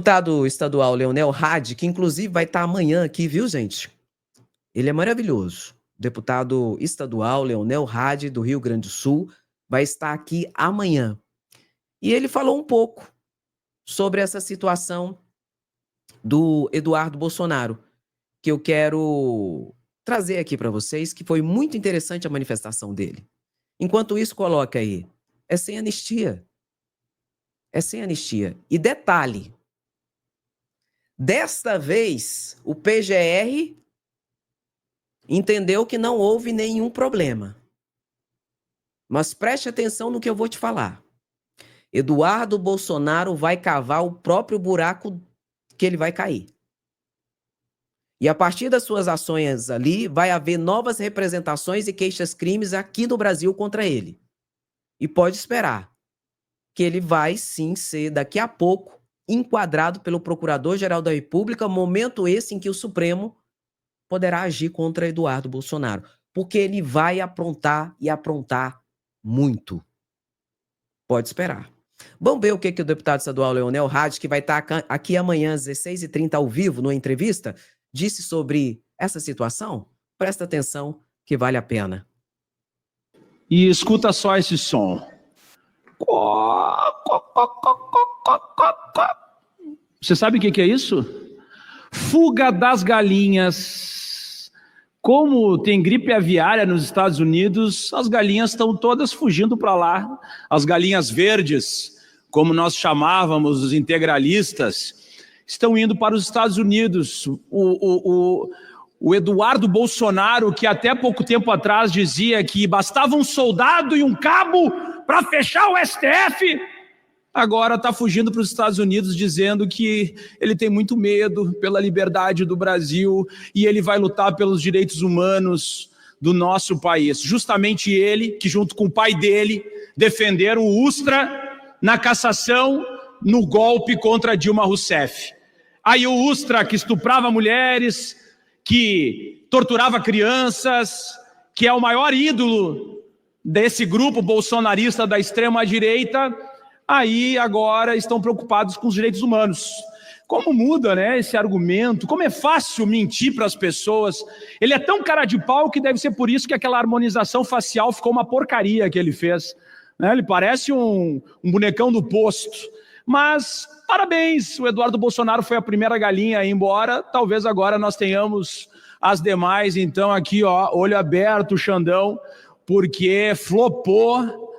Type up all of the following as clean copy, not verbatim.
Deputado estadual Leonel Hadi, que inclusive vai estar amanhã aqui, viu, gente? Ele é maravilhoso. Deputado estadual Leonel Hadi, do Rio Grande do Sul, vai estar aqui amanhã. E ele falou um pouco sobre essa situação do Eduardo Bolsonaro, que eu quero trazer aqui para vocês, que foi muito interessante a manifestação dele. Enquanto isso, coloca aí, é sem anistia. É sem anistia. E detalhe, desta vez, o PGR entendeu que não houve nenhum problema. Mas preste atenção no que eu vou te falar. Eduardo Bolsonaro vai cavar o próprio buraco que ele vai cair. E a partir das suas ações ali, vai haver novas representações e queixas-crimes aqui no Brasil contra ele. E pode esperar que ele vai sim ser, daqui a pouco, enquadrado pelo Procurador-Geral da República, momento esse em que o Supremo poderá agir contra Eduardo Bolsonaro, porque ele vai aprontar e aprontar muito. Pode esperar. Vamos ver o que o deputado estadual Leonel Hadi, que vai estar aqui amanhã às 16h30 ao vivo, numa entrevista, disse sobre essa situação? Presta atenção que vale a pena. E escuta só esse som. Você sabe o que é isso? Fuga das galinhas. Como tem gripe aviária nos Estados Unidos, as galinhas estão todas fugindo para lá. As galinhas verdes, como nós chamávamos os integralistas, estão indo para os Estados Unidos. O Eduardo Bolsonaro, que até pouco tempo atrás dizia que bastava um soldado e um cabo para fechar o STF, agora está fugindo para os Estados Unidos dizendo que ele tem muito medo pela liberdade do Brasil e ele vai lutar pelos direitos humanos do nosso país. Justamente ele, que junto com o pai dele, defenderam o Ustra na cassação no golpe contra Dilma Rousseff. Aí o Ustra, que estuprava mulheres, que torturava crianças, que é o maior ídolo desse grupo bolsonarista da extrema-direita, aí agora estão preocupados com os direitos humanos. Como muda, né, esse argumento, como é fácil mentir para as pessoas. Ele é tão cara de pau que deve ser por isso que aquela harmonização facial ficou uma porcaria que ele fez. Né? Ele parece um bonecão do posto. Mas, parabéns, o Eduardo Bolsonaro foi a primeira galinha a ir embora, talvez agora nós tenhamos as demais. Então aqui, ó, olho aberto, Xandão, porque flopou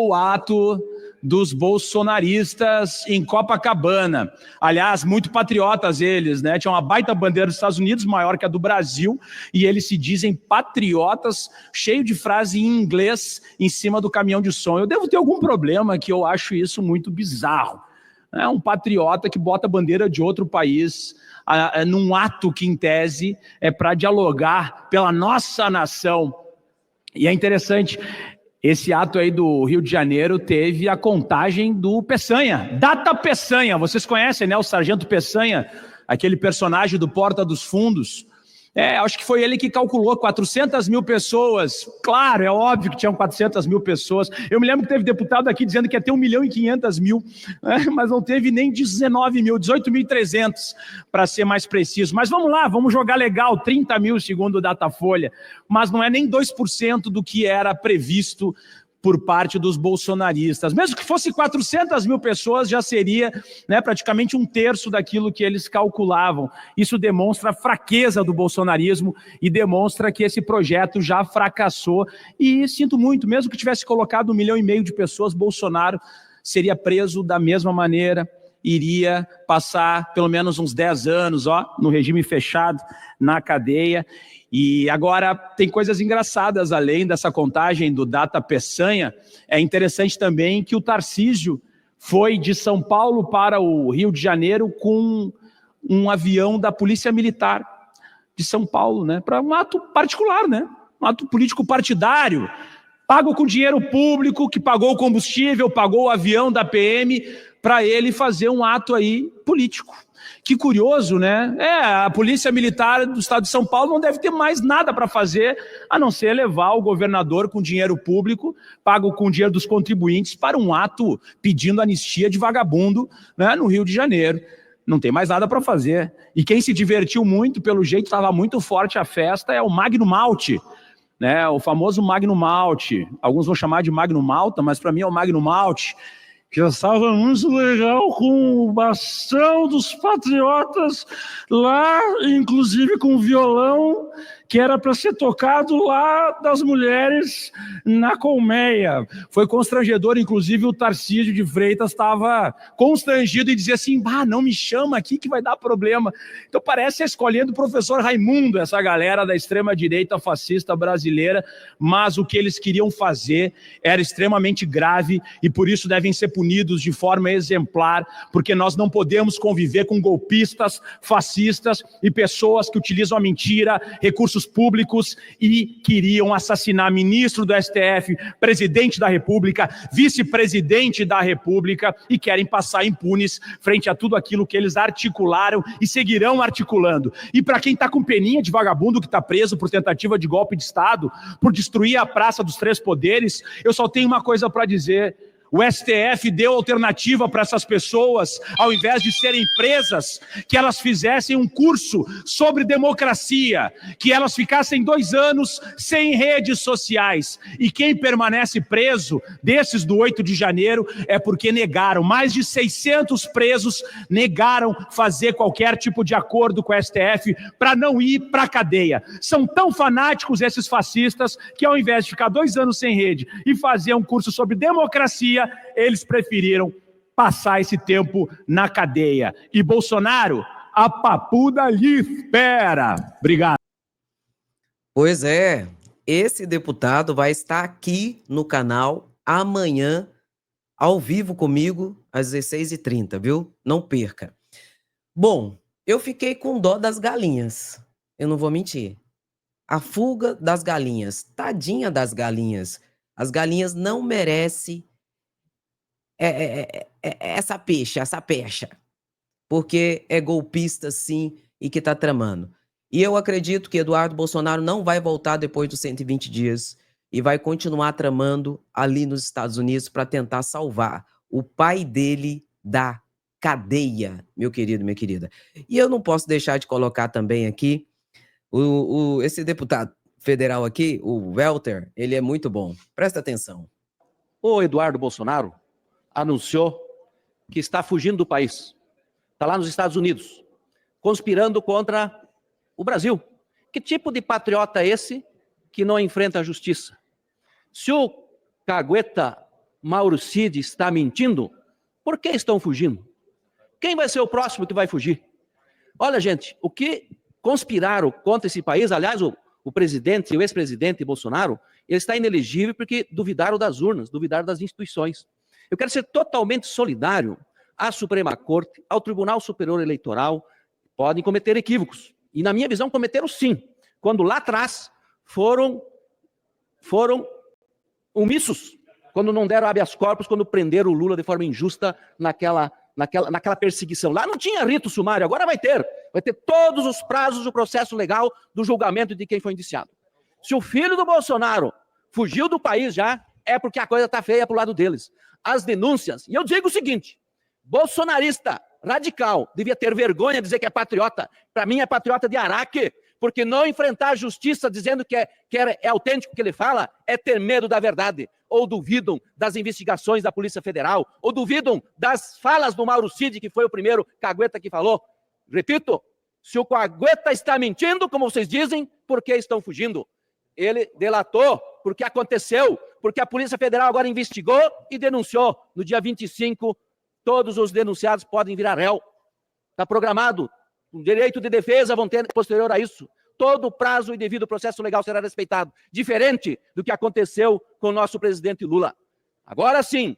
o ato dos bolsonaristas em Copacabana. Aliás, muito patriotas eles, né? Tinha uma baita bandeira dos Estados Unidos, maior que a do Brasil, e eles se dizem patriotas, cheio de frase em inglês em cima do caminhão de som. Eu devo ter algum problema, que eu acho isso muito bizarro. É um patriota que bota a bandeira de outro país num ato que, em tese, é para dialogar pela nossa nação. E é interessante, esse ato aí do Rio de Janeiro teve a contagem do Peçanha, Data Peçanha. Vocês conhecem, né, o Sargento Peçanha, aquele personagem do Porta dos Fundos? Acho que foi ele que calculou 400 mil pessoas. Claro, é óbvio que tinham 400 mil pessoas. Eu me lembro que teve deputado aqui dizendo que ia ter 1.500.000, né? Mas não teve nem 19 mil, 18.300 para ser mais preciso. Mas vamos lá, vamos jogar legal, 30 mil segundo o Datafolha. Mas não é nem 2% do que era previsto por parte dos bolsonaristas. Mesmo que fosse 400 mil pessoas, já seria, né, praticamente um terço daquilo que eles calculavam. Isso demonstra a fraqueza do bolsonarismo e demonstra que esse projeto já fracassou. E sinto muito, mesmo que tivesse colocado 1,5 milhão de pessoas, Bolsonaro seria preso da mesma maneira, iria passar pelo menos uns 10 anos, ó, no regime fechado, na cadeia. E agora tem coisas engraçadas, além dessa contagem do Data Peçanha. É interessante também que o Tarcísio foi de São Paulo para o Rio de Janeiro com um avião da Polícia Militar de São Paulo, né, para um ato particular, né, um ato político partidário, pago com dinheiro público, que pagou o combustível, pagou o avião da PM, para ele fazer um ato aí político. Que curioso, né? A Polícia Militar do Estado de São Paulo não deve ter mais nada para fazer, a não ser levar o governador com dinheiro público, pago com dinheiro dos contribuintes, para um ato pedindo anistia de vagabundo, né, no Rio de Janeiro. Não tem mais nada para fazer. E quem se divertiu muito, pelo jeito estava muito forte a festa, é o Magno Malte, né? O famoso Magno Malte. Alguns vão chamar de Magno Malta, mas para mim é o Magno Malte, que estava muito legal com o bastão dos patriotas lá, inclusive com o violão, que era para ser tocado lá das mulheres na colmeia. Foi constrangedor, inclusive o Tarcísio de Freitas estava constrangido e dizia assim, não me chama aqui que vai dar problema. Então parece a escolinha do professor Raimundo, essa galera da extrema-direita fascista brasileira, mas o que eles queriam fazer era extremamente grave e por isso devem ser punidos de forma exemplar, porque nós não podemos conviver com golpistas, fascistas e pessoas que utilizam a mentira, recursos públicos e queriam assassinar ministro do STF, presidente da República, vice-presidente da República e querem passar impunes frente a tudo aquilo que eles articularam e seguirão articulando. E para quem está com peninha de vagabundo que está preso por tentativa de golpe de Estado, por destruir a Praça dos Três Poderes, eu só tenho uma coisa para dizer. O STF deu alternativa para essas pessoas, ao invés de serem presas, que elas fizessem um curso sobre democracia, que elas ficassem 2 anos sem redes sociais. E quem permanece preso, desses do 8 de janeiro, é porque negaram. Mais de 600 presos negaram fazer qualquer tipo de acordo com o STF para não ir para a cadeia. São tão fanáticos esses fascistas que ao invés de ficar 2 anos sem rede e fazer um curso sobre democracia, eles preferiram passar esse tempo na cadeia. E Bolsonaro, a papuda lhe espera. Obrigado. Pois é, esse deputado vai estar aqui no canal amanhã, ao vivo comigo, às 16h30, viu? Não perca. Bom, eu fiquei com dó das galinhas, eu não vou mentir. A fuga das galinhas, tadinha das galinhas. As galinhas não merecem essa pecha, porque é golpista sim e que tá tramando. E eu acredito que Eduardo Bolsonaro não vai voltar depois dos 120 dias e vai continuar tramando ali nos Estados Unidos para tentar salvar o pai dele da cadeia, meu querido, minha querida. E eu não posso deixar de colocar também aqui esse deputado federal aqui, o Welter, ele é muito bom. Presta atenção. O Eduardo Bolsonaro anunciou que está fugindo do país. Está lá nos Estados Unidos, conspirando contra o Brasil. Que tipo de patriota é esse que não enfrenta a justiça? Se o cagueta Mauro Cid está mentindo, por que estão fugindo? Quem vai ser o próximo que vai fugir? Olha, gente, o que conspiraram contra esse país, aliás, o presidente, o ex-presidente Bolsonaro, ele está inelegível porque duvidaram das urnas, duvidaram das instituições. Eu quero ser totalmente solidário à Suprema Corte, ao Tribunal Superior Eleitoral. Podem cometer equívocos. E, na minha visão, cometeram sim. Quando lá atrás foram omissos. Quando não deram habeas corpus, quando prenderam o Lula de forma injusta naquela perseguição. Lá não tinha rito sumário, agora vai ter. Vai ter todos os prazos do processo legal do julgamento de quem foi indiciado. Se o filho do Bolsonaro fugiu do país já, é porque a coisa está feia pro lado deles. As denúncias, e eu digo o seguinte, bolsonarista radical devia ter vergonha de dizer que é patriota. Para mim é patriota de Araque, porque não enfrentar a justiça dizendo que é autêntico o que ele fala é ter medo da verdade. Ou duvidam das investigações da Polícia Federal, ou duvidam das falas do Mauro Cid, que foi o primeiro cagueta que falou. Repito, se o cagueta está mentindo, como vocês dizem, por que estão fugindo? Ele delatou porque aconteceu, porque a Polícia Federal agora investigou e denunciou. No dia 25, todos os denunciados podem virar réu. Está programado. O direito de defesa vão ter posterior a isso. Todo o prazo e devido processo legal será respeitado. Diferente do que aconteceu com o nosso presidente Lula. Agora sim,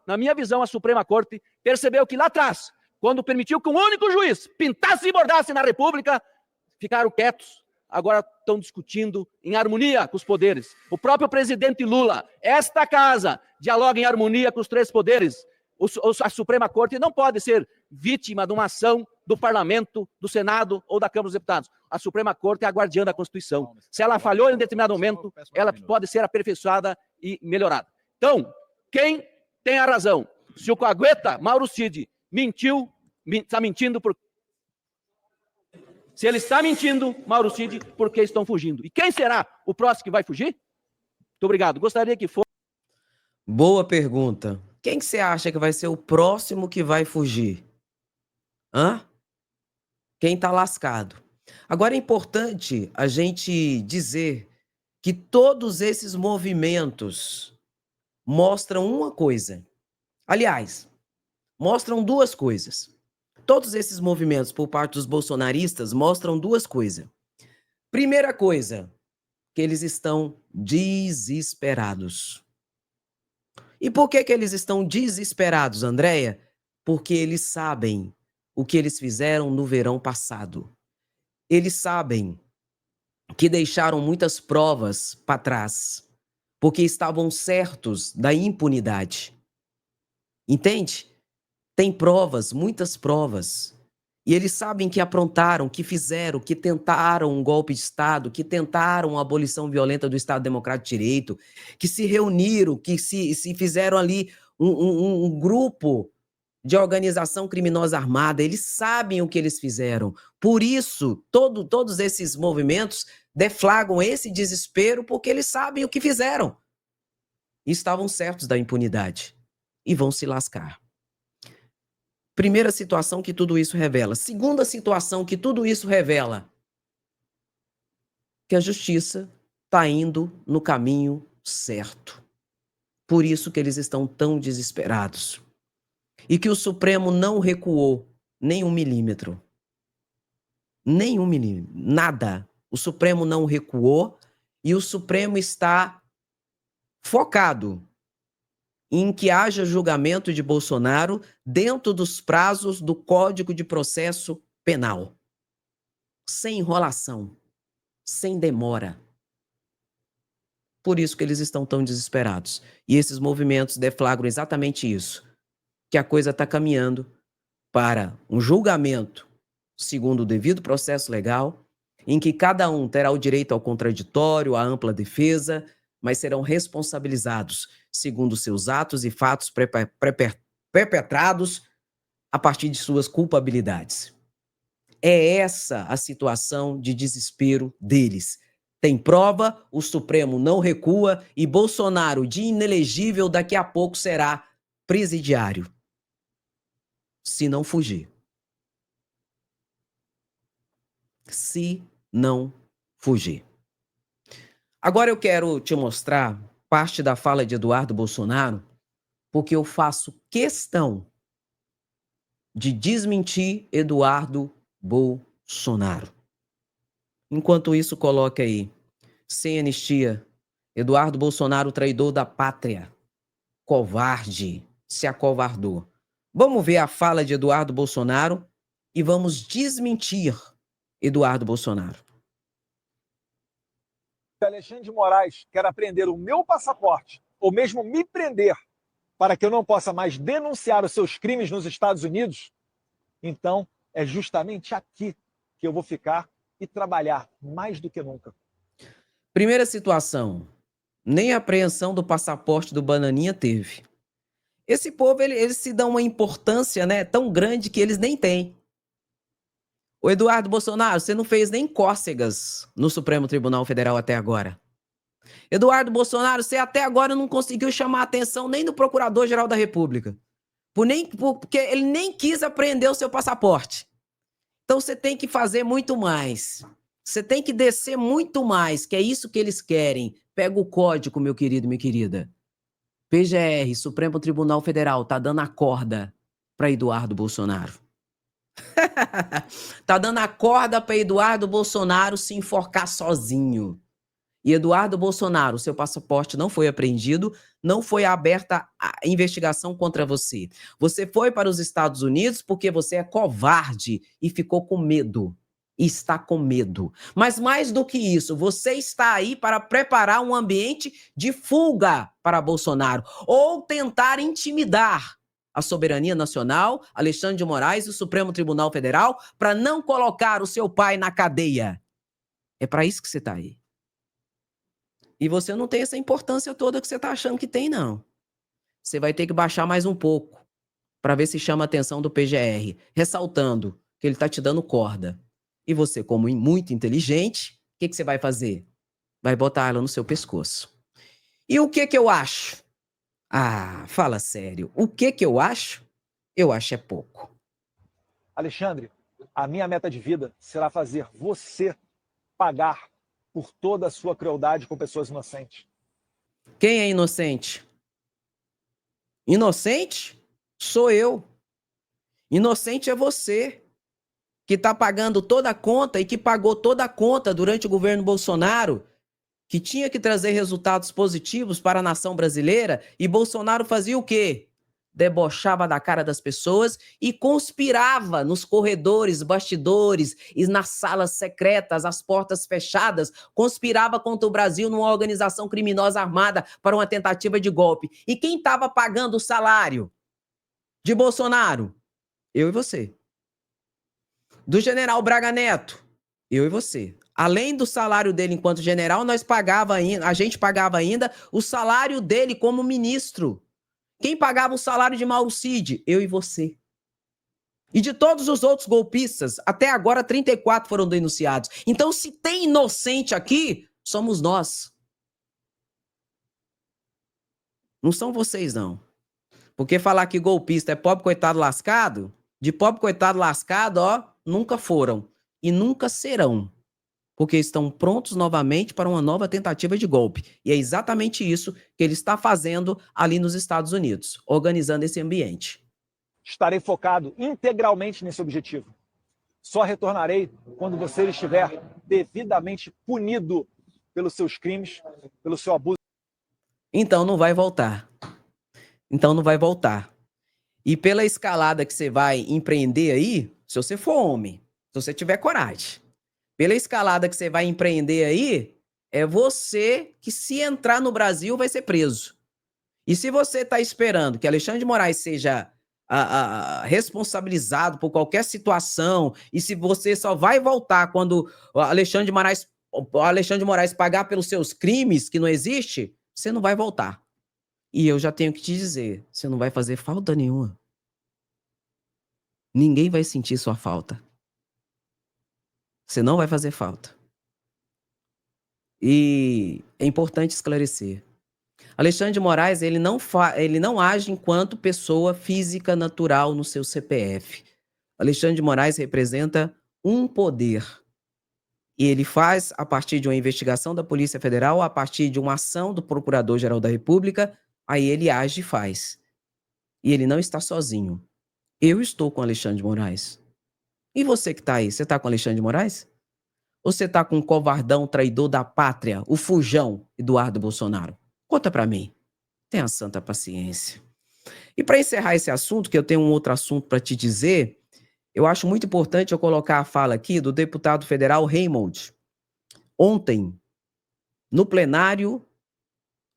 na minha visão, a Suprema Corte percebeu que lá atrás, quando permitiu que um único juiz pintasse e bordasse na República, ficaram quietos. Agora estão discutindo em harmonia com os poderes. O próprio presidente Lula, esta casa, dialoga em harmonia com os 3 poderes. A Suprema Corte não pode ser vítima de uma ação do Parlamento, do Senado ou da Câmara dos Deputados. A Suprema Corte é a guardiã da Constituição. Se ela falhou em determinado momento, ela pode ser aperfeiçoada e melhorada. Então, quem tem a razão? Se o Cagueta, Mauro Cid, está mentindo por... Se ele está mentindo, Mauro Cid, por que estão fugindo? E quem será o próximo que vai fugir? Muito obrigado. Gostaria que fosse... Boa pergunta. Quem que você acha que vai ser o próximo que vai fugir? Hã? Quem tá lascado. Agora é importante a gente dizer que todos esses movimentos mostram uma coisa. Aliás, mostram duas coisas. Todos esses movimentos por parte dos bolsonaristas mostram duas coisas. Primeira coisa, que eles estão desesperados. E por que eles estão desesperados, Andréia? Porque eles sabem o que eles fizeram no verão passado. Eles sabem que deixaram muitas provas para trás, porque estavam certos da impunidade. Entende? Tem provas, muitas provas. E eles sabem que aprontaram, que fizeram, que tentaram um golpe de Estado, que tentaram a abolição violenta do Estado Democrático de Direito, que se reuniram, que se fizeram ali um grupo de organização criminosa armada. Eles sabem o que eles fizeram. Por isso, todos esses movimentos deflagram esse desespero, porque eles sabem o que fizeram. E estavam certos da impunidade. E vão se lascar. Primeira situação que tudo isso revela. Segunda situação que tudo isso revela. Que a justiça está indo no caminho certo. Por isso que eles estão tão desesperados. E que o Supremo não recuou nem 1 milímetro. Nem 1 milímetro. Nada. O Supremo não recuou e o Supremo está focado em que haja julgamento de Bolsonaro dentro dos prazos do Código de Processo Penal. Sem enrolação, sem demora. Por isso que eles estão tão desesperados. E esses movimentos deflagram exatamente isso, que a coisa está caminhando para um julgamento segundo o devido processo legal, em que cada um terá o direito ao contraditório, à ampla defesa, mas serão responsabilizados segundo seus atos e fatos perpetrados a partir de suas culpabilidades. É essa a situação de desespero deles. Tem prova, o Supremo não recua e Bolsonaro, de inelegível, daqui a pouco será presidiário. Se não fugir. Se não fugir. Agora eu quero te mostrar parte da fala de Eduardo Bolsonaro, porque eu faço questão de desmentir Eduardo Bolsonaro. Enquanto isso, coloca aí, sem anistia, Eduardo Bolsonaro, traidor da pátria, covarde, se acovardou. Vamos ver a fala de Eduardo Bolsonaro e vamos desmentir Eduardo Bolsonaro. Se Alexandre de Moraes quer apreender o meu passaporte, ou mesmo me prender, para que eu não possa mais denunciar os seus crimes nos Estados Unidos, então é justamente aqui que eu vou ficar e trabalhar mais do que nunca. Primeira situação, nem a apreensão do passaporte do Bananinha teve. Esse povo, eles se dão uma importância, né, tão grande que eles nem têm. O Eduardo Bolsonaro, você não fez nem cócegas no Supremo Tribunal Federal até agora. Eduardo Bolsonaro, você até agora não conseguiu chamar a atenção nem do Procurador-Geral da República. Porque ele nem quis apreender o seu passaporte. Então você tem que fazer muito mais. Você tem que descer muito mais, que é isso que eles querem. Pega o código, meu querido, minha querida. PGR, Supremo Tribunal Federal, tá dando a corda para Eduardo Bolsonaro. Tá dando a corda para Eduardo Bolsonaro se enforcar sozinho. E Eduardo Bolsonaro, seu passaporte não foi apreendido, não foi aberta a investigação contra você. Você foi para os Estados Unidos porque você é covarde e ficou com medo. E está com medo. Mas mais do que isso, você está aí para preparar um ambiente de fuga para Bolsonaro ou tentar intimidar a soberania nacional, Alexandre de Moraes e o Supremo Tribunal Federal para não colocar o seu pai na cadeia. É para isso que você está aí. E você não tem essa importância toda que você está achando que tem, não. Você vai ter que baixar mais um pouco para ver se chama a atenção do PGR, ressaltando que ele está te dando corda. E você, como muito inteligente, o que você vai fazer? Vai botar ela no seu pescoço. E o que eu acho? Ah, fala sério. O que eu acho? Eu acho é pouco. Alexandre, a minha meta de vida será fazer você pagar por toda a sua crueldade com pessoas inocentes. Quem é inocente? Inocente sou eu. Inocente é você, que está pagando toda a conta e que pagou toda a conta durante o governo Bolsonaro, que tinha que trazer resultados positivos para a nação brasileira, e Bolsonaro fazia o quê? Debochava da cara das pessoas e conspirava nos corredores, bastidores e nas salas secretas, as portas fechadas, conspirava contra o Brasil numa organização criminosa armada para uma tentativa de golpe. E quem estava pagando o salário de Bolsonaro? Eu e você. Do general Braga Neto? Eu e você. Além do salário dele enquanto general, a gente pagava ainda o salário dele como ministro. Quem pagava o salário de Mauro Cid? Eu e você. E de todos os outros golpistas, até agora 34 foram denunciados. Então, se tem inocente aqui, somos nós. Não são vocês, não. Porque falar que golpista é pobre coitado lascado, de pobre coitado lascado, ó, nunca foram. E nunca serão. Porque estão prontos novamente para uma nova tentativa de golpe. E é exatamente isso que ele está fazendo ali nos Estados Unidos, organizando esse ambiente. Estarei focado integralmente nesse objetivo. Só retornarei quando você estiver devidamente punido pelos seus crimes, pelo seu abuso. Então não vai voltar. E pela escalada que você vai empreender aí, se você for homem, se você tiver coragem, pela escalada que você vai empreender aí, é você que, se entrar no Brasil, vai ser preso. E se você está esperando que Alexandre de Moraes seja responsabilizado por qualquer situação, e se você só vai voltar quando o Alexandre de Moraes pagar pelos seus crimes, que não existe, você não vai voltar. E eu já tenho que te dizer, você não vai fazer falta nenhuma. Ninguém vai sentir sua falta. Você não vai fazer falta. E é importante esclarecer. Alexandre de Moraes, ele não age enquanto pessoa física natural no seu CPF. Alexandre de Moraes representa um poder. E ele faz, a partir de uma investigação da Polícia Federal, a partir de uma ação do Procurador-Geral da República, aí ele age e faz. E ele não está sozinho. Eu estou com Alexandre de Moraes. E você que está aí, você está com Alexandre de Moraes? Ou você está com o covardão traidor da pátria, o fujão Eduardo Bolsonaro? Conta para mim. Tenha santa paciência. E para encerrar esse assunto, que eu tenho um outro assunto para te dizer, eu acho muito importante eu colocar a fala aqui do deputado federal Raymond. Ontem, no plenário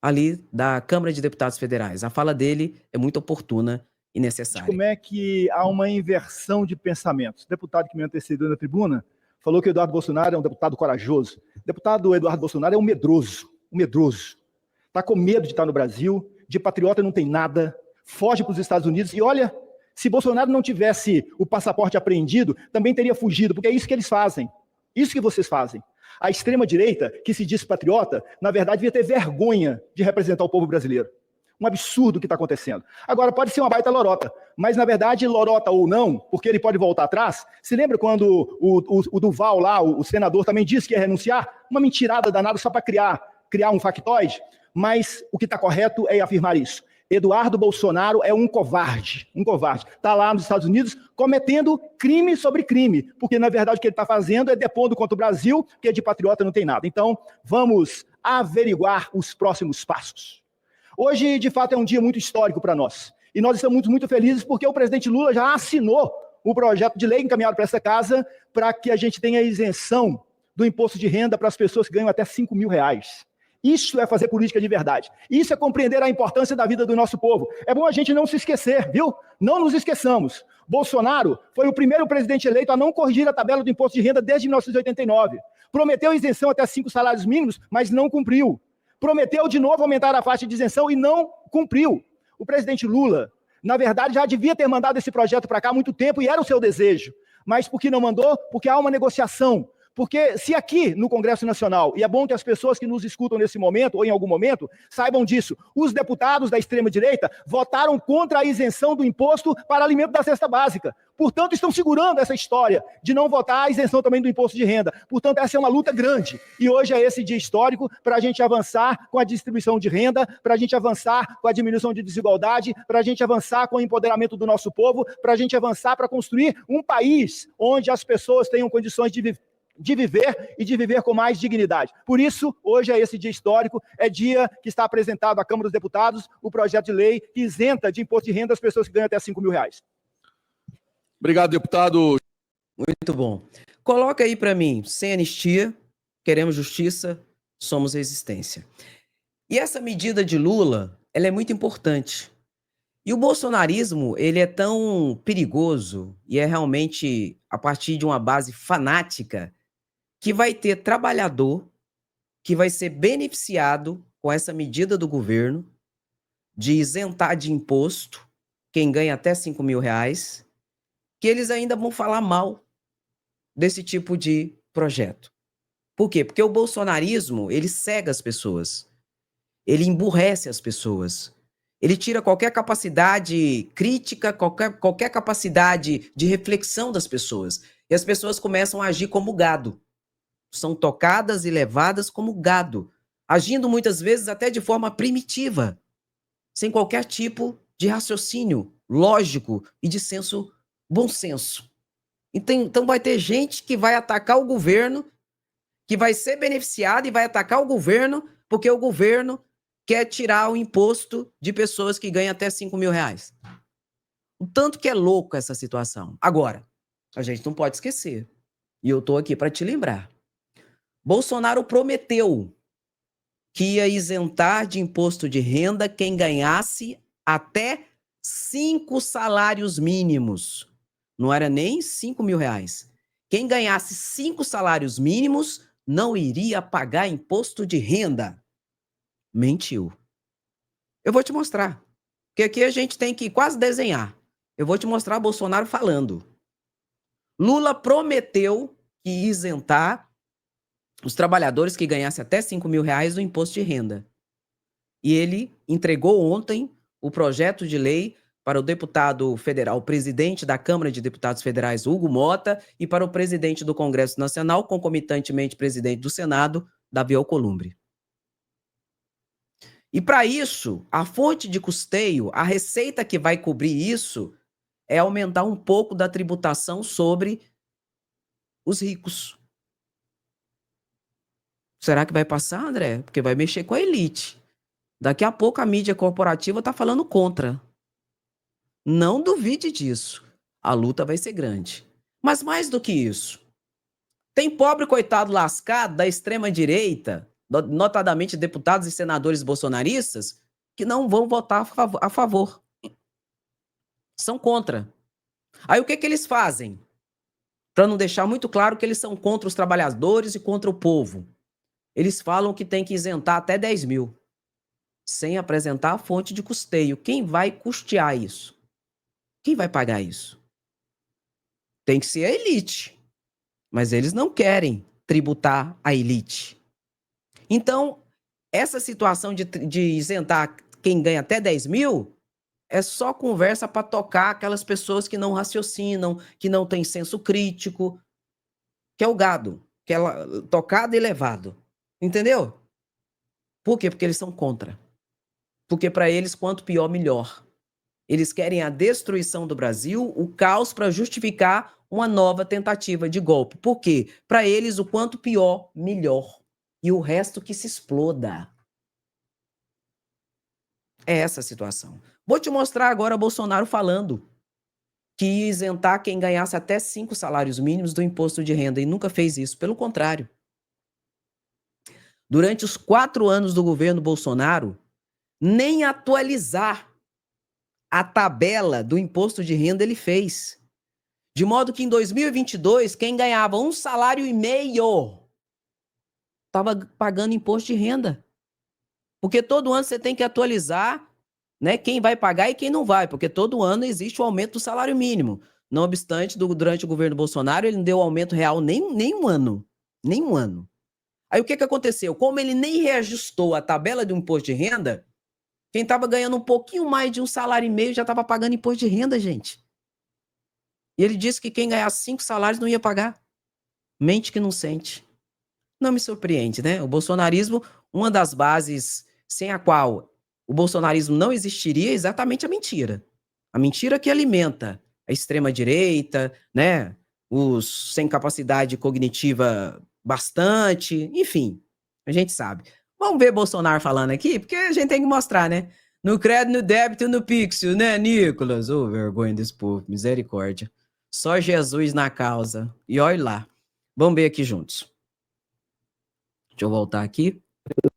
ali da Câmara de Deputados Federais. A fala dele é muito oportuna e necessária. Como é que há uma inversão de pensamentos? O deputado que me antecedeu na tribuna falou que o Eduardo Bolsonaro é um deputado corajoso. O deputado Eduardo Bolsonaro é um medroso. Está com medo de estar no Brasil, de patriota não tem nada, foge para os Estados Unidos. E olha, se Bolsonaro não tivesse o passaporte apreendido, também teria fugido, porque é isso que eles fazem. Isso que vocês fazem. A extrema-direita, que se diz patriota, na verdade devia ter vergonha de representar o povo brasileiro. Um absurdo o que está acontecendo. Agora, pode ser uma baita lorota, mas na verdade, lorota ou não, porque ele pode voltar atrás. Se lembra quando o Duval lá, o senador, também disse que ia renunciar? Uma mentirada danada só para criar um factoide. Mas o que está correto é afirmar isso. Eduardo Bolsonaro é um covarde. Está lá nos Estados Unidos cometendo crime sobre crime, porque na verdade o que ele está fazendo é depondo contra o Brasil, que de patriota não tem nada. Então, vamos averiguar os próximos passos. Hoje, de fato, é um dia muito histórico para nós. E nós estamos muito felizes porque o presidente Lula já assinou o projeto de lei encaminhado para essa casa para que a gente tenha isenção do imposto de renda para as pessoas que ganham até R$5.000. Isso é fazer política de verdade. Isso é compreender a importância da vida do nosso povo. É bom a gente não se esquecer, viu? Não nos esqueçamos. Bolsonaro foi o primeiro presidente eleito a não corrigir a tabela do imposto de renda desde 1989. Prometeu isenção até 5 salários mínimos, mas não cumpriu. Prometeu de novo aumentar a faixa de isenção e não cumpriu. O presidente Lula, na verdade, já devia ter mandado esse projeto para cá há muito tempo e era o seu desejo. Mas por que não mandou? Porque há uma negociação. Porque se aqui no Congresso Nacional, e é bom que as pessoas que nos escutam nesse momento ou em algum momento saibam disso, os deputados da extrema-direita votaram contra a isenção do imposto para alimento da cesta básica. Portanto, estão segurando essa história de não votar a isenção também do imposto de renda. Portanto, essa é uma luta grande. E hoje é esse dia histórico para a gente avançar com a distribuição de renda, para a gente avançar com a diminuição de desigualdade, para a gente avançar com o empoderamento do nosso povo, para a gente avançar para construir um país onde as pessoas tenham condições de viver e de viver com mais dignidade. Por isso, hoje é esse dia histórico, é dia que está apresentado à Câmara dos Deputados o projeto de lei que isenta de imposto de renda as pessoas que ganham até R$5.000. Obrigado, deputado. Muito bom. Coloca aí para mim, sem anistia, queremos justiça, somos resistência. E essa medida de Lula, ela é muito importante. E o bolsonarismo, ele é tão perigoso e é realmente a partir de uma base fanática que vai ter trabalhador que vai ser beneficiado com essa medida do governo de isentar de imposto quem ganha até R$5.000, que eles ainda vão falar mal desse tipo de projeto. Por quê? Porque o bolsonarismo, ele cega as pessoas, ele emburrece as pessoas, ele tira qualquer capacidade crítica, qualquer capacidade de reflexão das pessoas, e as pessoas começam a agir como gado. São tocadas e levadas como gado, agindo muitas vezes até de forma primitiva, sem qualquer tipo de raciocínio lógico e de bom senso. Então vai ter gente que vai atacar o governo, que vai ser beneficiada e vai atacar o governo, porque o governo quer tirar o imposto de pessoas que ganham até R$5.000. O tanto que é louco essa situação. Agora, a gente não pode esquecer, e eu estou aqui para te lembrar, Bolsonaro prometeu que ia isentar de imposto de renda quem ganhasse até 5 salários mínimos. Não era nem R$5.000. Quem ganhasse 5 salários mínimos não iria pagar imposto de renda. Mentiu. Eu vou te mostrar. Porque aqui a gente tem que quase desenhar. Eu vou te mostrar Bolsonaro falando. Lula prometeu que ia isentar os trabalhadores que ganhassem até R$5.000 do imposto de renda. E ele entregou ontem o projeto de lei para o deputado federal, o presidente da Câmara de Deputados Federais, Hugo Mota, e para o presidente do Congresso Nacional, concomitantemente presidente do Senado, Davi Alcolumbre. E para isso, a fonte de custeio, a receita que vai cobrir isso, é aumentar um pouco da tributação sobre os ricos. Será que vai passar, André? Porque vai mexer com a elite. Daqui a pouco a mídia corporativa está falando contra. Não duvide disso. A luta vai ser grande. Mas mais do que isso, tem pobre coitado lascado da extrema-direita, notadamente deputados e senadores bolsonaristas, que não vão votar a favor. São contra. Aí o que eles fazem? Para não deixar muito claro que eles são contra os trabalhadores e contra o povo. Eles falam que tem que isentar até 10 mil, sem apresentar a fonte de custeio. Quem vai custear isso? Quem vai pagar isso? Tem que ser a elite. Mas eles não querem tributar a elite. Então, essa situação de isentar quem ganha até 10 mil é só conversa para tocar aquelas pessoas que não raciocinam, que não têm senso crítico, que é o gado, que é tocado e levado. Entendeu? Por quê? Porque eles são contra. Porque para eles, quanto pior, melhor. Eles querem a destruição do Brasil, o caos, para justificar uma nova tentativa de golpe. Por quê? Para eles, o quanto pior, melhor. E o resto que se exploda. É essa a situação. Vou te mostrar agora Bolsonaro falando que ia isentar quem ganhasse até 5 salários mínimos do imposto de renda. E nunca fez isso. Pelo contrário. durante os 4 anos do governo Bolsonaro, nem atualizar a tabela do imposto de renda ele fez. De modo que em 2022, quem ganhava 1,5 salário estava pagando imposto de renda. Porque todo ano você tem que atualizar, né, quem vai pagar e quem não vai, porque todo ano existe o aumento do salário mínimo. Não obstante, durante o governo Bolsonaro, ele não deu aumento real nem um ano. Nem um ano. Aí o que aconteceu? Como ele nem reajustou a tabela do imposto de renda, quem estava ganhando um pouquinho mais de 1,5 salário já estava pagando imposto de renda, gente. E ele disse que quem ganhasse 5 salários não ia pagar. Mente que não sente. Não me surpreende, né? O bolsonarismo, uma das bases sem a qual o bolsonarismo não existiria é exatamente a mentira. A mentira que alimenta a extrema-direita, né? Os sem capacidade cognitiva bastante, enfim, a gente sabe. Vamos ver Bolsonaro falando aqui, porque a gente tem que mostrar, né? No crédito, no débito, no pixel, né, Nicolas? Ô, vergonha desse povo, misericórdia. Só Jesus na causa. E olha lá. Vamos ver aqui juntos. Deixa eu voltar aqui. É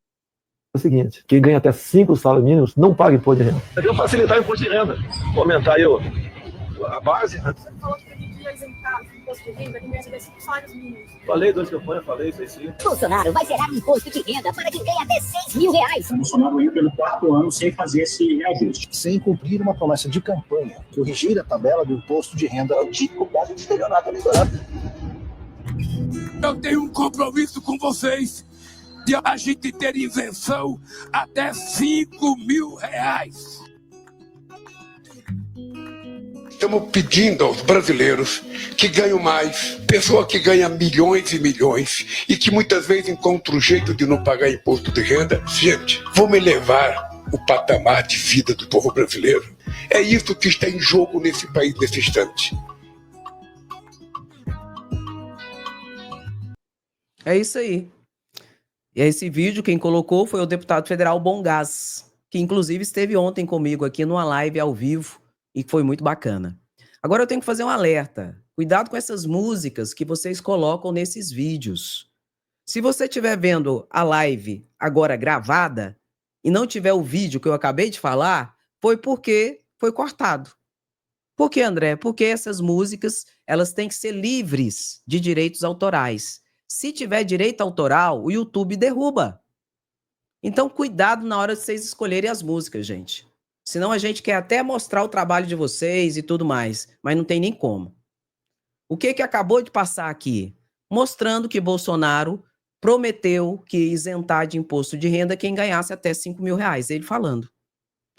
o seguinte, quem ganha até 5 salários mínimos não paga imposto de renda. Eu facilitar o imposto de renda. Vou aumentar aí a base. Você falou que ia isentar o imposto de renda quem ganha até 5 salários mínimos. Falei 2 campanhas, falei isso aí sim. Bolsonaro vai zerar o imposto de renda para quem ganha até R$6.000. Bolsonaro ia pelo 4º ano sem fazer esse reajuste. Sem cumprir uma promessa de campanha, corrigir a tabela do imposto de renda. É o típico caso de estelionato eleitoral. Eu tenho um compromisso com vocês de a gente ter isenção até R$5.000. Estamos pedindo aos brasileiros que ganham mais, pessoa que ganha milhões e milhões e que muitas vezes encontra um jeito de não pagar imposto de renda. Gente, vamos elevar o patamar de vida do povo brasileiro. É isso que está em jogo nesse país nesse instante. É isso aí. E esse vídeo, quem colocou foi o deputado federal Bom Gás, que inclusive esteve ontem comigo aqui numa live ao vivo e foi muito bacana. Agora eu tenho que fazer um alerta. Cuidado com essas músicas que vocês colocam nesses vídeos. Se você estiver vendo a live agora gravada e não tiver o vídeo que eu acabei de falar, foi porque foi cortado. Por quê, André? Porque essas músicas, elas têm que ser livres de direitos autorais. Se tiver direito autoral, o YouTube derruba. Então, cuidado na hora de vocês escolherem as músicas, gente. Senão a gente quer até mostrar o trabalho de vocês e tudo mais, mas não tem nem como. O que acabou de passar aqui? Mostrando que Bolsonaro prometeu que ia isentar de imposto de renda quem ganhasse até R$5.000. Ele falando.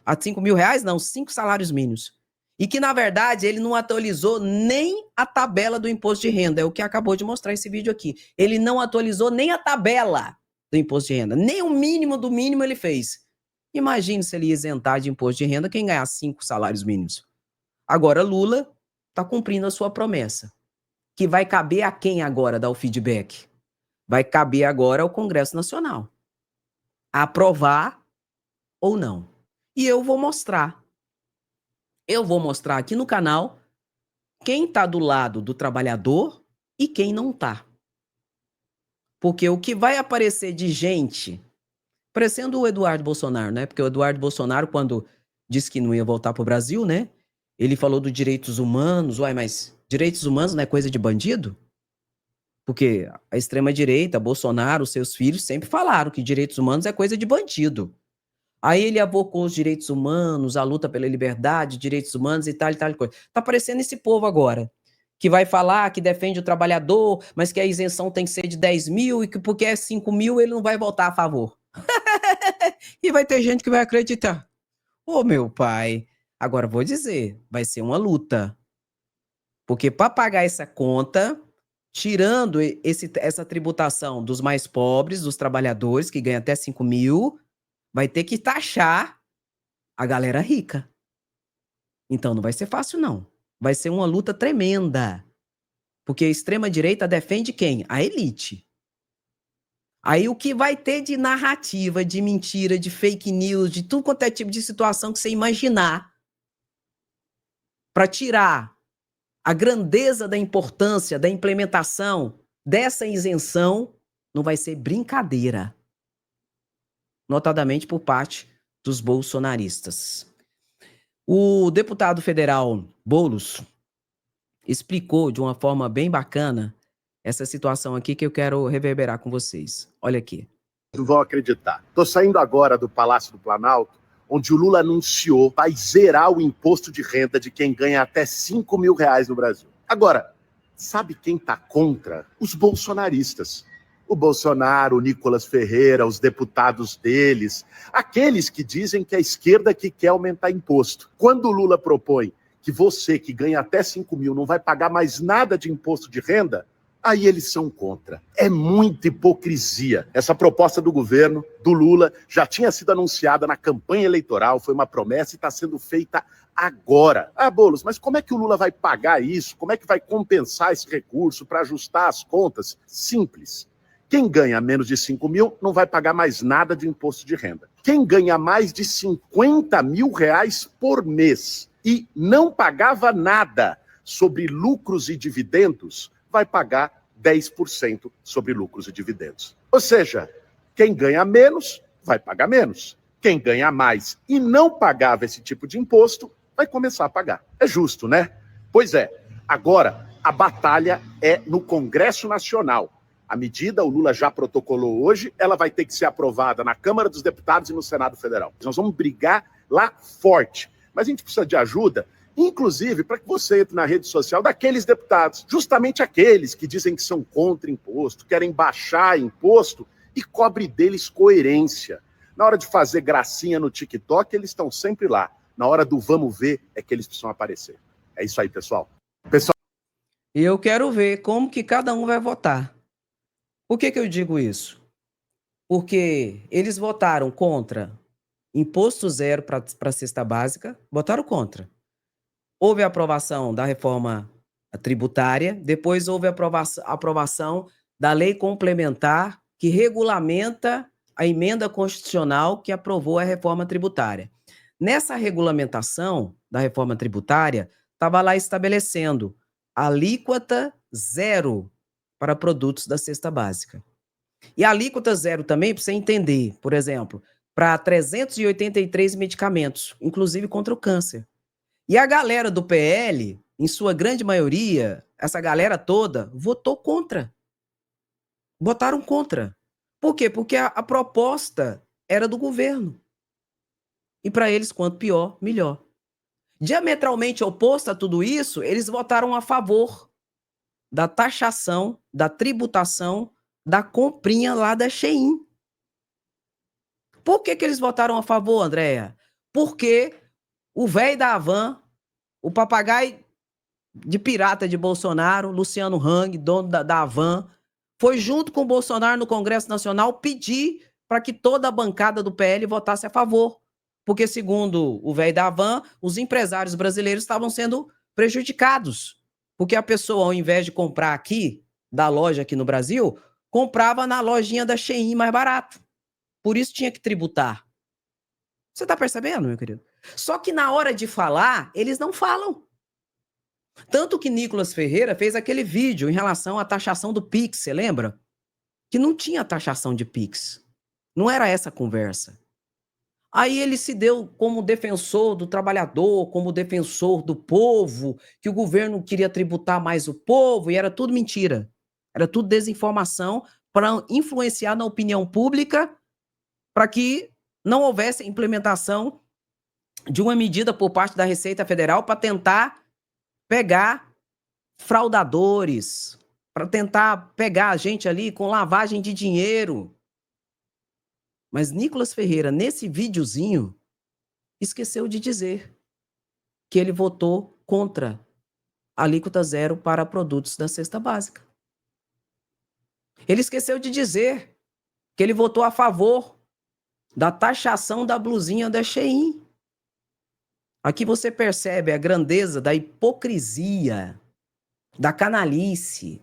A R$5.000 não, 5 salários mínimos. E que, na verdade, ele não atualizou nem a tabela do imposto de renda. É o que acabou de mostrar esse vídeo aqui. Ele não atualizou nem a tabela do imposto de renda. Nem o mínimo do mínimo ele fez. Imagine se ele ia isentar de imposto de renda quem ganhar 5 salários mínimos. Agora, Lula está cumprindo a sua promessa. Que vai caber a quem agora dar o feedback? Vai caber agora ao Congresso Nacional. Aprovar ou não. E eu vou mostrar. Eu vou mostrar aqui no canal quem está do lado do trabalhador e quem não está. Porque o que vai aparecer de gente, parecendo o Eduardo Bolsonaro, né? Porque o Eduardo Bolsonaro, quando disse que não ia voltar para o Brasil, né? Ele falou dos direitos humanos. Uai, mas direitos humanos não é coisa de bandido? Porque a extrema-direita, Bolsonaro, seus filhos sempre falaram que direitos humanos é coisa de bandido. Aí ele avocou os direitos humanos, a luta pela liberdade, direitos humanos e tal coisa. Tá parecendo esse povo agora, que vai falar que defende o trabalhador, mas que a isenção tem que ser de 10 mil e que porque é 5 mil ele não vai votar a favor. E vai ter gente que vai acreditar. Ô, meu pai, agora vou dizer, vai ser uma luta. Porque para pagar essa conta, tirando essa tributação dos mais pobres, dos trabalhadores que ganham até 5 mil, vai ter que taxar a galera rica. Então não vai ser fácil, não. Vai ser uma luta tremenda. Porque a extrema-direita defende quem? A elite. Aí o que vai ter de narrativa, de mentira, de fake news, de tudo quanto é tipo de situação que você imaginar, para tirar a grandeza da importância da implementação dessa isenção, não vai ser brincadeira. notadamente por parte dos bolsonaristas. O deputado federal Boulos explicou de uma forma bem bacana essa situação aqui que eu quero reverberar com vocês. Olha aqui. Não vão acreditar. Estou saindo agora do Palácio do Planalto, onde o Lula anunciou que vai zerar o imposto de renda de quem ganha até R$5.000 no Brasil. Agora, sabe quem está contra? Os bolsonaristas. O Bolsonaro, o Nicolas Ferreira, os deputados deles, aqueles que dizem que é a esquerda que quer aumentar imposto. Quando o Lula propõe que você que ganha até 5 mil não vai pagar mais nada de imposto de renda, aí eles são contra. É muita hipocrisia. Essa proposta do governo, do Lula, já tinha sido anunciada na campanha eleitoral, foi uma promessa e está sendo feita agora. Ah, Boulos, mas como é que o Lula vai pagar isso? Como é que vai compensar esse recurso para ajustar as contas? Simples. Quem ganha menos de 5 mil não vai pagar mais nada de imposto de renda. Quem ganha mais de R$50 mil por mês e não pagava nada sobre lucros e dividendos, vai pagar 10% sobre lucros e dividendos. Ou seja, quem ganha menos vai pagar menos. Quem ganha mais e não pagava esse tipo de imposto vai começar a pagar. É justo, né? Pois é. Agora, a batalha é no Congresso Nacional. A medida, o Lula já protocolou hoje, ela vai ter que ser aprovada na Câmara dos Deputados e no Senado Federal. Nós vamos brigar lá forte. Mas a gente precisa de ajuda, inclusive para que você entre na rede social daqueles deputados, justamente aqueles que dizem que são contra imposto, querem baixar imposto, e cobre deles coerência. Na hora de fazer gracinha no TikTok, eles estão sempre lá. Na hora do vamos ver, é que eles precisam aparecer. É isso aí, pessoal. E eu quero ver como que cada um vai votar. Por que eu digo isso? Porque eles votaram contra imposto zero para a cesta básica, votaram contra. Houve a aprovação da reforma tributária, depois houve a aprovação da lei complementar que regulamenta a emenda constitucional que aprovou a reforma tributária. Nessa regulamentação da reforma tributária, estava lá estabelecendo alíquota zero para produtos da cesta básica. E a alíquota zero também, para você entender, por exemplo, para 383 medicamentos, inclusive contra o câncer. E a galera do PL, em sua grande maioria, essa galera toda, votou contra. Votaram contra. Por quê? Porque a proposta era do governo. E para eles, quanto pior, melhor. Diametralmente oposto a tudo isso, eles votaram a favor da taxação, da tributação, da comprinha lá da Shein. Por que eles votaram a favor, Andréia? Porque o velho da Havan, o papagaio de pirata de Bolsonaro, Luciano Hang, dono da Havan, foi junto com o Bolsonaro no Congresso Nacional pedir para que toda a bancada do PL votasse a favor. Porque, segundo o velho da Havan, os empresários brasileiros estavam sendo prejudicados. Porque a pessoa, ao invés de comprar aqui, da loja aqui no Brasil, comprava na lojinha da Shein mais barato. Por isso tinha que tributar. Você está percebendo, meu querido? Só que na hora de falar, eles não falam. Tanto que Nicolas Ferreira fez aquele vídeo em relação à taxação do Pix, você lembra? Que não tinha taxação de Pix. Não era essa a conversa. Aí ele se deu como defensor do trabalhador, como defensor do povo, que o governo queria tributar mais o povo, e era tudo mentira. Era tudo desinformação para influenciar na opinião pública, para que não houvesse implementação de uma medida por parte da Receita Federal para tentar pegar fraudadores, para tentar pegar a gente ali com lavagem de dinheiro. Mas Nicolas Ferreira, nesse videozinho, esqueceu de dizer que ele votou contra a alíquota zero para produtos da cesta básica. Ele esqueceu de dizer que ele votou a favor da taxação da blusinha da Shein. Aqui você percebe a grandeza da hipocrisia, da canalice,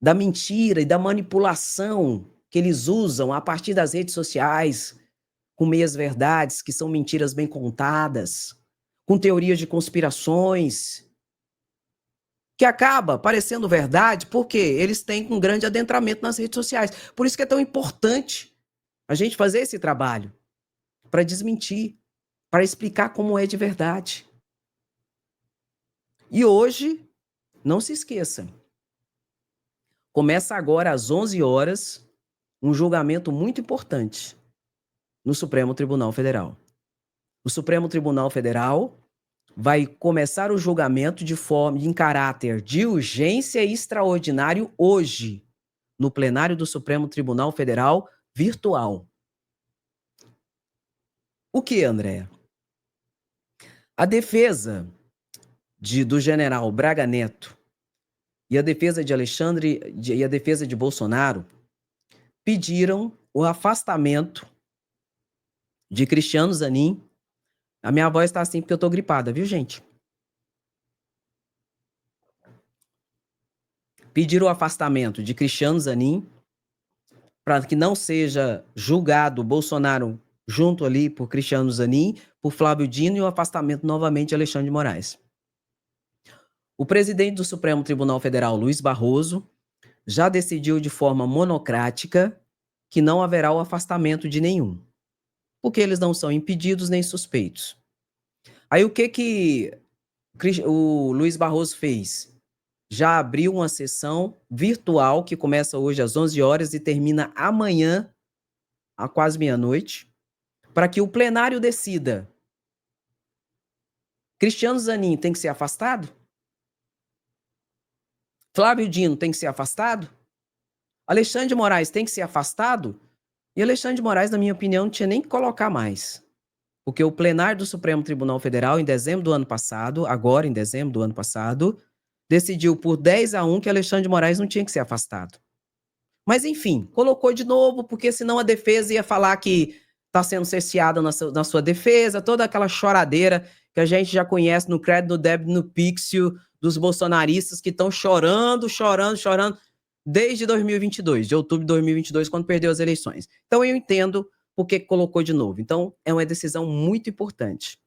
da mentira e da manipulação que eles usam a partir das redes sociais, com meias-verdades, que são mentiras bem contadas, com teorias de conspirações, que acaba parecendo verdade porque eles têm um grande adentramento nas redes sociais. Por isso que é tão importante A gente fazer esse trabalho para desmentir, para explicar como é de verdade. E hoje, não se esqueça, começa agora às 11 horas um julgamento muito importante no Supremo Tribunal Federal. O Supremo Tribunal Federal vai começar o julgamento em caráter de urgência e extraordinário hoje, no plenário do Supremo Tribunal Federal virtual. O que, André? A defesa do general Braga Neto e a defesa de e a defesa de Bolsonaro pediram o afastamento de Cristiano Zanin. A minha voz está assim porque eu tô gripada, viu, gente? Pediram o afastamento de Cristiano Zanin para que não seja julgado Bolsonaro junto ali por Cristiano Zanin, por Flávio Dino e o afastamento novamente de Alexandre de Moraes. O presidente do Supremo Tribunal Federal, Luiz Barroso, já decidiu de forma monocrática que não haverá o afastamento de nenhum, porque eles não são impedidos nem suspeitos. Aí o que o Luiz Barroso fez? Já abriu uma sessão virtual que começa hoje às 11 horas e termina amanhã, à quase meia-noite, para que o plenário decida. Cristiano Zanin tem que ser afastado? Flávio Dino tem que ser afastado? Alexandre de Moraes tem que ser afastado? E Alexandre de Moraes, na minha opinião, não tinha nem que colocar mais. Porque o plenário do Supremo Tribunal Federal, em dezembro do ano passado, agora em dezembro do ano passado, decidiu por 10-1 que Alexandre de Moraes não tinha que ser afastado. Mas, enfim, colocou de novo, porque senão a defesa ia falar que está sendo cerceada na sua defesa, toda aquela choradeira que a gente já conhece no crédito, no débito, no pixel dos bolsonaristas que estão chorando desde 2022, de outubro de 2022, quando perdeu as eleições. Então, eu entendo por que colocou de novo. Então, é uma decisão muito importante,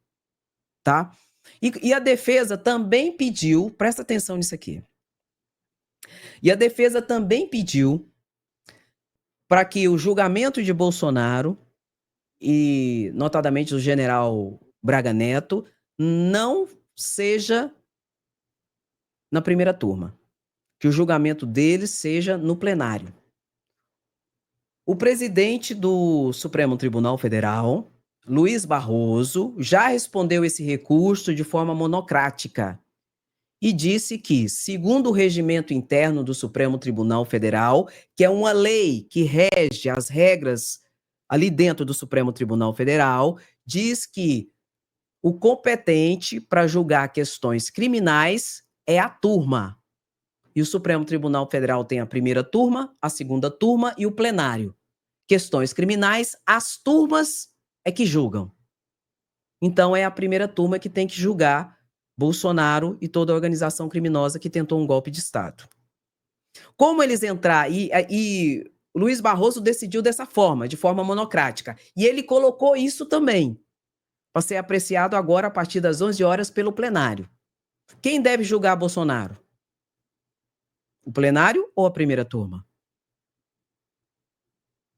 tá? E a defesa também pediu, presta atenção nisso aqui, e a defesa também pediu para que o julgamento de Bolsonaro e, notadamente, do general Braga Neto, não seja na primeira turma, que o julgamento deles seja no plenário. O presidente do Supremo Tribunal Federal, Luiz Barroso, já respondeu esse recurso de forma monocrática e disse que, segundo o regimento interno do Supremo Tribunal Federal, que é uma lei que rege as regras ali dentro do Supremo Tribunal Federal, diz que o competente para julgar questões criminais é a turma. E o Supremo Tribunal Federal tem a primeira turma, a segunda turma e o plenário. Questões criminais, as turmas é que julgam. Então, é a primeira turma que tem que julgar Bolsonaro e toda a organização criminosa que tentou um golpe de Estado. Como eles entraram, e Luiz Barroso decidiu dessa forma, de forma monocrática, e ele colocou isso também, para ser apreciado agora a partir das 11 horas pelo plenário. Quem deve julgar Bolsonaro? O plenário ou a primeira turma?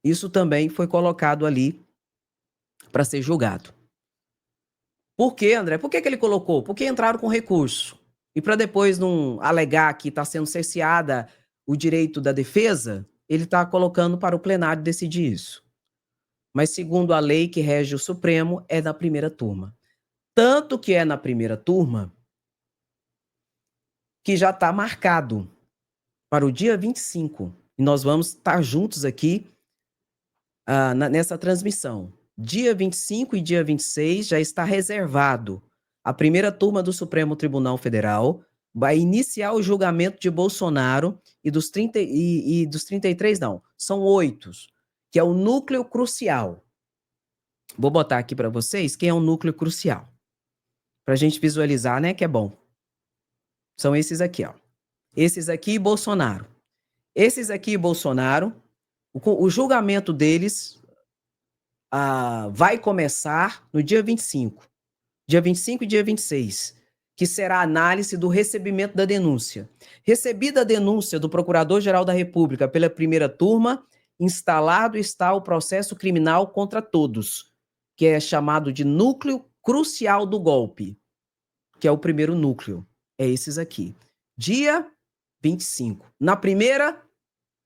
Isso também foi colocado ali para ser julgado. Por quê, André? Por que ele colocou? Porque entraram com recurso. E para depois não alegar que está sendo cerceada o direito da defesa, ele está colocando para o plenário decidir isso. Mas segundo a lei que rege o Supremo, é da primeira turma. Tanto que é na primeira turma que já está marcado para o dia 25. E nós vamos estar juntos aqui nessa transmissão. Dia 25 e dia 26 já está reservado. A primeira turma do Supremo Tribunal Federal vai iniciar o julgamento de Bolsonaro e dos 33, não, são 8, que é o núcleo crucial. Vou botar aqui para vocês quem é o núcleo crucial, para a gente visualizar, né, que é bom. São esses aqui, ó. Esses aqui, Bolsonaro. Esses aqui, Bolsonaro, o julgamento deles vai começar no dia 25. Dia 25 e dia 26, que será a análise do recebimento da denúncia. Recebida a denúncia do Procurador-Geral da República pela primeira turma, instalado está o processo criminal contra todos, que é chamado de núcleo crucial do golpe, que é o primeiro núcleo. É esses aqui. Dia 25. Na primeira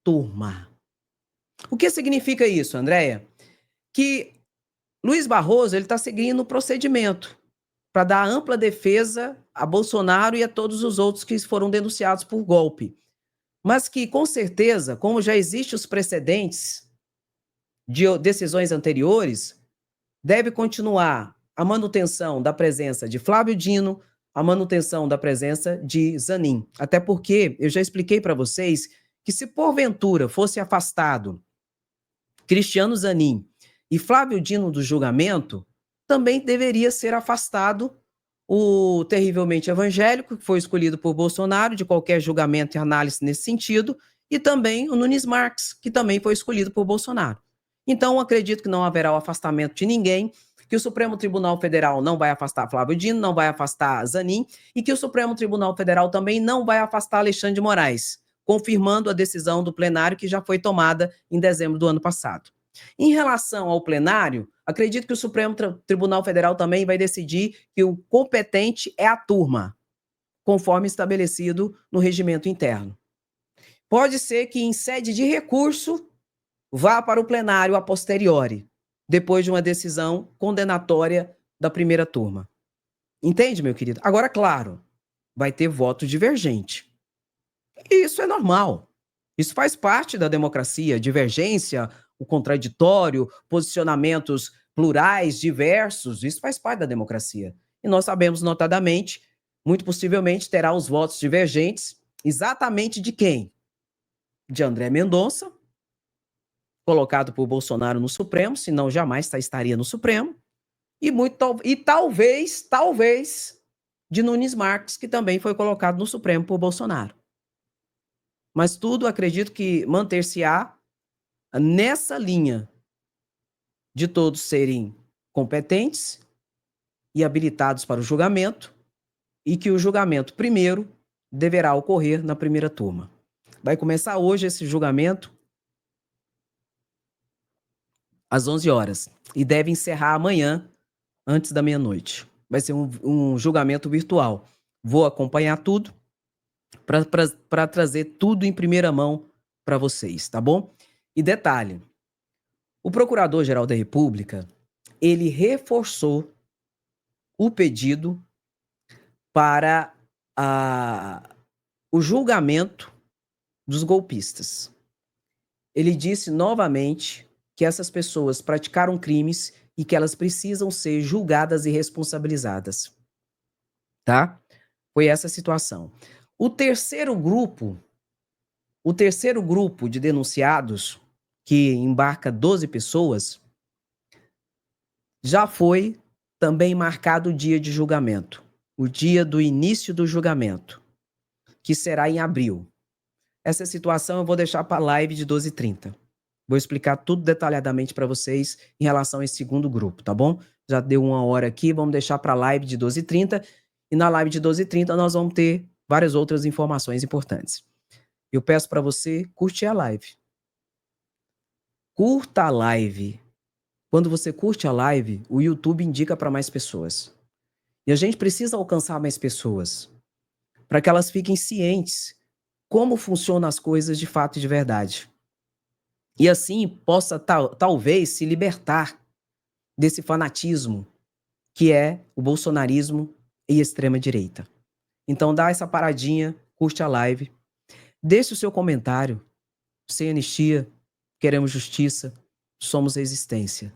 turma. O que significa isso, Andréia? Que Luiz Barroso está seguindo o procedimento para dar ampla defesa a Bolsonaro e a todos os outros que foram denunciados por golpe. Mas que, com certeza, como já existem os precedentes de decisões anteriores, deve continuar a manutenção da presença de Flávio Dino, a manutenção da presença de Zanin. Até porque eu já expliquei para vocês que se porventura fosse afastado Cristiano Zanin e Flávio Dino do julgamento, também deveria ser afastado o terrivelmente evangélico, que foi escolhido por Bolsonaro, de qualquer julgamento e análise nesse sentido, e também o Nunes Marques, que também foi escolhido por Bolsonaro. Então, acredito que não haverá o afastamento de ninguém, que o Supremo Tribunal Federal não vai afastar Flávio Dino, não vai afastar Zanin, e que o Supremo Tribunal Federal também não vai afastar Alexandre de Moraes, confirmando a decisão do plenário que já foi tomada em dezembro do ano passado. Em relação ao plenário, acredito que o Supremo Tribunal Federal também vai decidir que o competente é a turma, conforme estabelecido no regimento interno. Pode ser que em sede de recurso vá para o plenário a posteriori, depois de uma decisão condenatória da primeira turma. Entende, meu querido? Agora, claro, vai ter voto divergente. E isso é normal. Isso faz parte da democracia, divergência, o contraditório, posicionamentos plurais, diversos, isso faz parte da democracia. E nós sabemos, notadamente, muito possivelmente terá os votos divergentes, exatamente de quem? De André Mendonça, colocado por Bolsonaro no Supremo, senão jamais estaria no Supremo, e talvez, de Nunes Marques, que também foi colocado no Supremo por Bolsonaro. Mas tudo, acredito que manter-se-á nessa linha de todos serem competentes e habilitados para o julgamento, e que o julgamento primeiro deverá ocorrer na primeira turma. Vai começar hoje esse julgamento às 11 horas e deve encerrar amanhã, antes da meia-noite. Vai ser um julgamento virtual. Vou acompanhar tudo para trazer tudo em primeira mão para vocês, tá bom? E detalhe, o Procurador-Geral da República, ele reforçou o pedido para o julgamento dos golpistas. Ele disse novamente que essas pessoas praticaram crimes e que elas precisam ser julgadas e responsabilizadas. Tá? Foi essa a situação. O terceiro grupo de denunciados, que embarca 12 pessoas, já foi também marcado o dia de julgamento, o dia do início do julgamento, que será em abril. Essa situação eu vou deixar para a live de 12h30. Vou explicar tudo detalhadamente para vocês em relação a esse segundo grupo, tá bom? Já deu 1 hora aqui, vamos deixar para a live de 12h30, e na live de 12h30 nós vamos ter várias outras informações importantes. Eu peço para você curtir a live. Curta a live. Quando você curte a live, o YouTube indica para mais pessoas. E a gente precisa alcançar mais pessoas, para que elas fiquem cientes como funcionam as coisas de fato e de verdade. E assim possa talvez se libertar desse fanatismo que é o bolsonarismo e extrema-direita. Então dá essa paradinha, curte a live, deixe o seu comentário. Sem anistia, queremos justiça, somos resistência.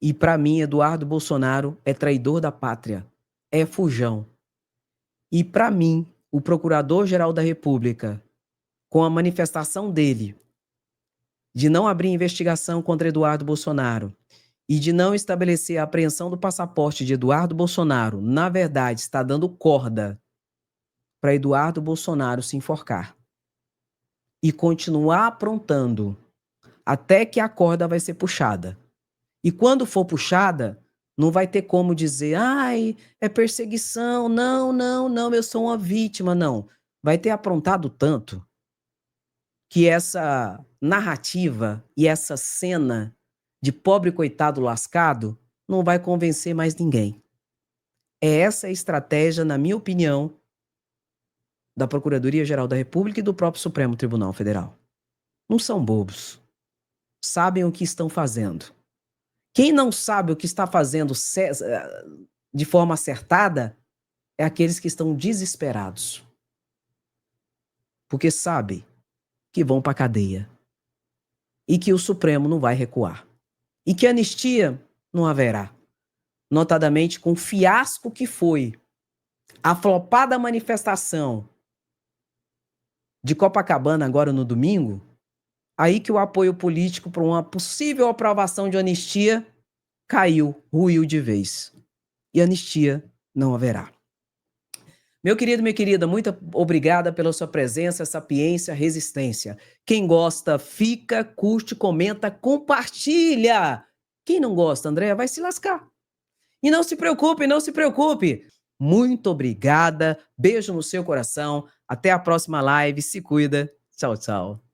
E para mim, Eduardo Bolsonaro é traidor da pátria, é fujão. E para mim, o Procurador-Geral da República, com a manifestação dele de não abrir investigação contra Eduardo Bolsonaro e de não estabelecer a apreensão do passaporte de Eduardo Bolsonaro, na verdade, está dando corda para Eduardo Bolsonaro se enforcar e continuar aprontando até que a corda vai ser puxada. E quando for puxada, não vai ter como dizer, ai, é perseguição, não, eu sou uma vítima, não. Vai ter aprontado tanto que essa narrativa e essa cena de pobre coitado lascado não vai convencer mais ninguém. É essa a estratégia, na minha opinião, da Procuradoria-Geral da República e do próprio Supremo Tribunal Federal. Não são bobos. Sabem o que estão fazendo. Quem não sabe o que está fazendo de forma acertada é aqueles que estão desesperados. Porque sabem que vão para a cadeia. E que o Supremo não vai recuar. E que anistia não haverá. Notadamente com o fiasco que foi a flopada manifestação de Copacabana agora no domingo, aí que o apoio político para uma possível aprovação de anistia caiu, ruiu de vez. E anistia não haverá. Meu querido, minha querida, muito obrigada pela sua presença, sapiência, resistência. Quem gosta, fica, curte, comenta, compartilha. Quem não gosta, Andréa, vai se lascar. E não se preocupe, não se preocupe. Muito obrigada, beijo no seu coração. Até a próxima live, se cuida. Tchau, tchau.